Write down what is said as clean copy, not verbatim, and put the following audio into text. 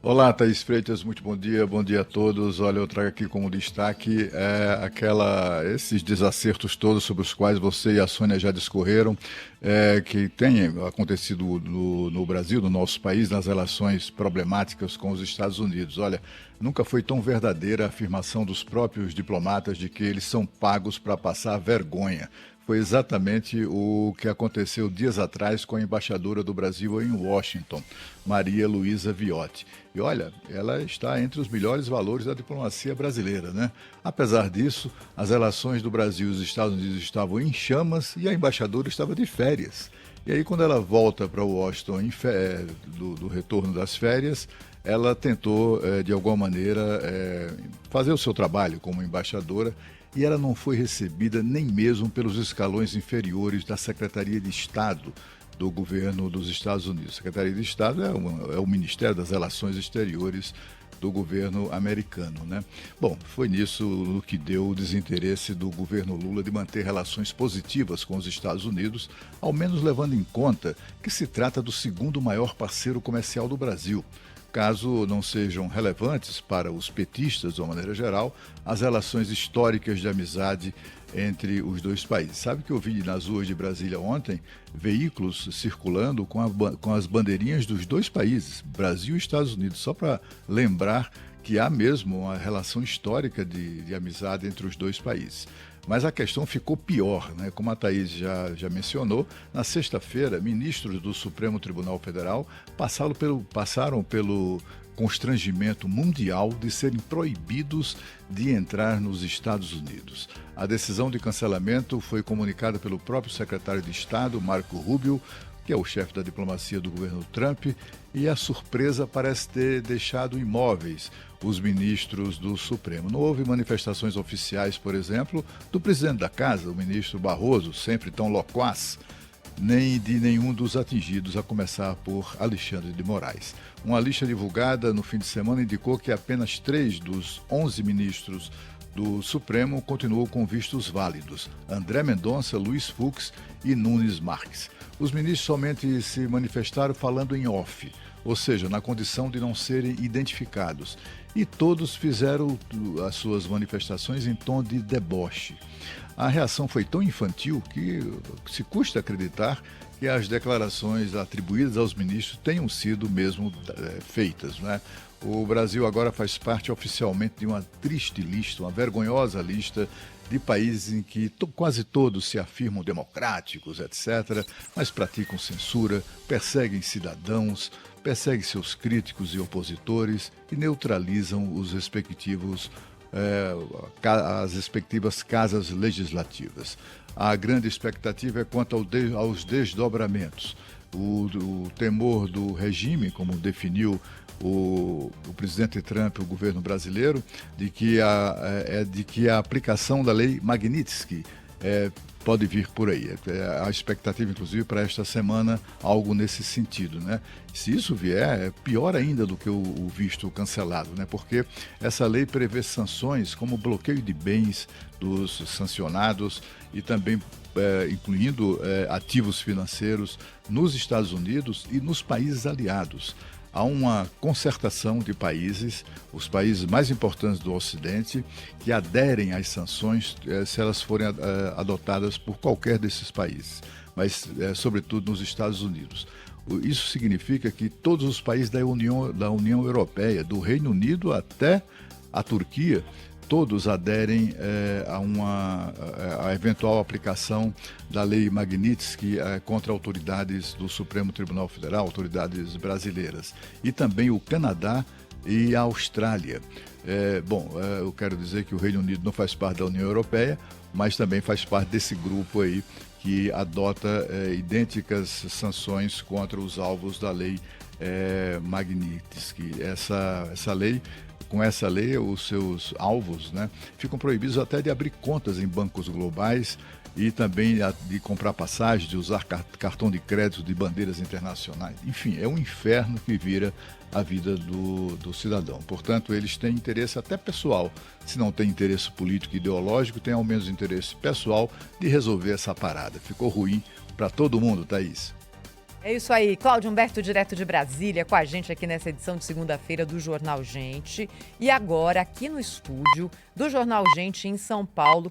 Olá, Thaís Freitas, muito bom dia a todos. Olha, eu trago aqui como destaque esses desacertos todos sobre os quais você e a Sônia já discorreram, que têm acontecido no Brasil, no nosso país, nas relações problemáticas com os Estados Unidos. Olha, nunca foi tão verdadeira a afirmação dos próprios diplomatas de que eles são pagos para passar vergonha. Foi exatamente o que aconteceu dias atrás com a embaixadora do Brasil em Washington, Maria Luísa Viotti. E olha, ela está entre os melhores valores da diplomacia brasileira, né? Apesar disso, as relações do Brasil e dos Estados Unidos estavam em chamas e a embaixadora estava de férias. E aí, quando ela volta para Washington do retorno das férias, ela tentou, de alguma maneira, fazer o seu trabalho como embaixadora e ela não foi recebida nem mesmo pelos escalões inferiores da Secretaria de Estado do governo dos Estados Unidos. A Secretaria de Estado é o Ministério das Relações Exteriores do governo americano, né? Bom, foi nisso que deu o desinteresse do governo Lula de manter relações positivas com os Estados Unidos, ao menos levando em conta que se trata do segundo maior parceiro comercial do Brasil. Caso não sejam relevantes para os petistas, de uma maneira geral, as relações históricas de amizade entre os dois países. Sabe que eu vi nas ruas de Brasília ontem veículos circulando com as bandeirinhas dos dois países, Brasil e Estados Unidos, só para lembrar que há mesmo uma relação histórica de amizade entre os dois países. Mas a questão ficou pior, né? Como a Thaís já mencionou, na sexta-feira, ministros do Supremo Tribunal Federal passaram pelo constrangimento mundial de serem proibidos de entrar nos Estados Unidos. A decisão de cancelamento foi comunicada pelo próprio secretário de Estado, Marco Rubio, que é o chefe da diplomacia do governo Trump, e a surpresa parece ter deixado imóveis os ministros do Supremo. Não houve manifestações oficiais, por exemplo, do presidente da Casa, o ministro Barroso, sempre tão loquaz, nem de nenhum dos atingidos, a começar por Alexandre de Moraes. Uma lista divulgada no fim de semana indicou que apenas 3 dos 11 ministros do Supremo continuou com vistos válidos: André Mendonça, Luiz Fux e Nunes Marques. Os ministros somente se manifestaram falando em off, ou seja, na condição de não serem identificados. E todos fizeram as suas manifestações em tom de deboche. A reação foi tão infantil que se custa acreditar que as declarações atribuídas aos ministros tenham sido mesmo feitas, né? O Brasil agora faz parte oficialmente de uma triste lista, uma vergonhosa lista de países em que quase todos se afirmam democráticos, etc., mas praticam censura, perseguem cidadãos, perseguem seus críticos e opositores e neutralizam as respectivas casas legislativas. A grande expectativa é quanto aos desdobramentos. O temor do regime, como definiu o presidente Trump, o governo brasileiro, de que a aplicação da lei Magnitsky pode vir por aí. A expectativa, inclusive, para esta semana, algo nesse sentido, né? Se isso vier, é pior ainda do que o visto cancelado, né? Porque essa lei prevê sanções como bloqueio de bens dos sancionados e também incluindo ativos financeiros nos Estados Unidos e nos países aliados. Há uma concertação de países, os países mais importantes do Ocidente, que aderem às sanções se elas forem adotadas por qualquer desses países, mas sobretudo nos Estados Unidos. Isso significa que todos os países da União Europeia, do Reino Unido até a Turquia, todos aderem à eventual aplicação da lei Magnitsky contra autoridades do Supremo Tribunal Federal, autoridades brasileiras, e também o Canadá e a Austrália. Eu quero dizer que o Reino Unido não faz parte da União Europeia, mas também faz parte desse grupo aí que adota idênticas sanções contra os alvos da lei Magnitsky. Com essa lei, os seus alvos, né, ficam proibidos até de abrir contas em bancos globais e também de comprar passagem, de usar cartão de crédito de bandeiras internacionais. Enfim, é um inferno que vira a vida do cidadão. Portanto, eles têm interesse até pessoal. Se não tem interesse político e ideológico, tem ao menos interesse pessoal de resolver essa parada. Ficou ruim para todo mundo, Thaís. É isso aí, Cláudio Humberto, direto de Brasília, com a gente aqui nessa edição de segunda-feira do Jornal Gente. E agora, aqui no estúdio do Jornal Gente, em São Paulo,